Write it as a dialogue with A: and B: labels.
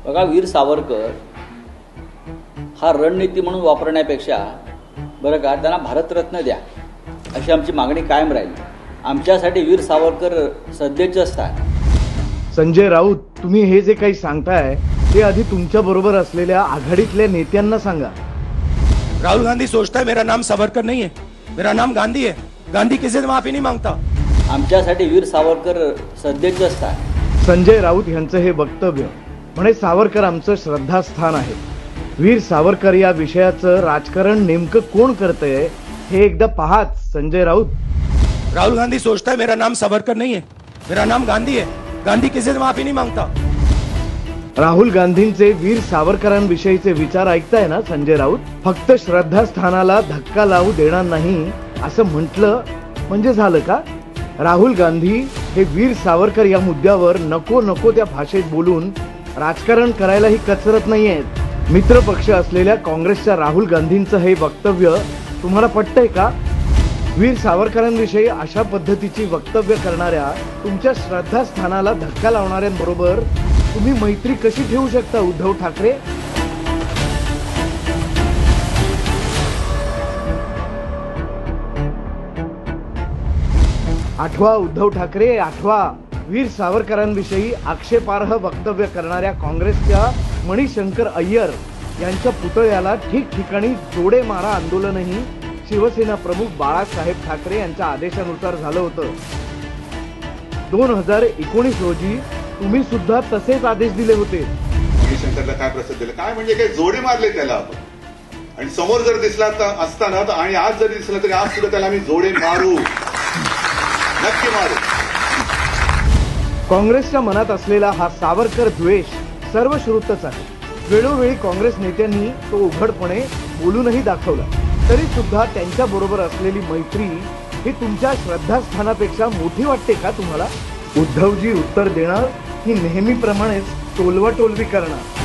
A: बघा, वीर सावरकर हा रणनीती म्हणून वापरण्यापेक्षा बरं का त्यांना भारतरत्न द्या अशी आमची मागणी कायम राहील. आमच्यासाठी वीर सावरकर सध्याचं स्थान.
B: संजय राऊत, तुम्ही हे जे काही सांगताय ते आधी तुमच्या बरोबर असलेल्या आघाडीतल्या नेत्यांना सांगा.
C: राहुल गांधी सोचता है मेरा नाम सावरकर नहीं है, मेरा नाम गांधी है. गांधी किसी से माफी नहीं मांगता.
A: आमच्यासाठी वीर सावरकर सध्याचं स्थान.
B: संजय राऊत यांचं हे वक्तव्य म्हणे सावरकर आमचं श्रद्धास्थान आहे. वीर सावरकर या विषयाचं राजकारण नेमकं कोण करतंय हे एकदा पहाच संजय राऊत.
C: राहुल गांधी सोचता है मेरा नाम सावरकर नहीं है, मेरा नाम गांधी है. गांधी किसी से माफी नहीं मांगता.
B: राहुल गांधींचे वीर सावरकरांविषयीचे विचार ऐकताय ना संजय राऊत. फक्त श्रद्धास्थानाला धक्का लावू देणार नाही असं म्हटलं म्हणजे झालं का? राहुल गांधी हे वीर सावरकर या मुद्द्यावर नको नको त्या भाषेत बोलून राजकारण करायलाही कचरत नाहीयेत. मित्र पक्ष असलेल्या काँग्रेसच्या राहुल गांधींचं हे वक्तव्य तुम्हाला पटतंय का? वीर सावरकरांविषयी अशा पद्धतीची वक्तव्य करणाऱ्या तुमच्या श्रद्धास्थानाला धक्का लावणाऱ्यांबरोबर तुम्ही मैत्री कशी ठेवू शकता उद्धव ठाकरे? आठवा उद्धव ठाकरे, आठवा. वीर सावरकरांविषयी आक्षेपार्ह वक्तव्य करणाऱ्या काँग्रेसच्या मणिशंकर अय्यर यांच्या पुतळ्याला ठिकठिकाणी जोडे मारा आंदोलनही शिवसेना प्रमुख बाळासाहेब ठाकरे यांच्या आदेशानुसार झालं होतं. 2019 रोजी तुम्ही सुद्धा तसेच आदेश दिले होते.
D: मणिशंकरला काय प्रसिद्ध दिलं काय म्हणजे काय जोडे मारले त्याला आपण. आणि समोर जर दिसला तर असताना आणि आज जरी दिसला तरी आज सुद्धा त्याला आम्ही जोडे मारू, नक्की मारू.
B: काँग्रेसच्या मनात असलेला हा सावरकर द्वेष सर्वश्रुतच आहे. वेळोवेळी काँग्रेस नेत्यांनी तो उघडपणे बोलूनही दाखवला. तरी सुद्धा त्यांच्या बरोबर असलेली मैत्री ही तुमच्या श्रद्धास्थानापेक्षा मोठी वाटते का तुम्हाला? उद्धवजी उत्तर देणार की नेहमीप्रमाणेच टोलवाटोलवी करणार?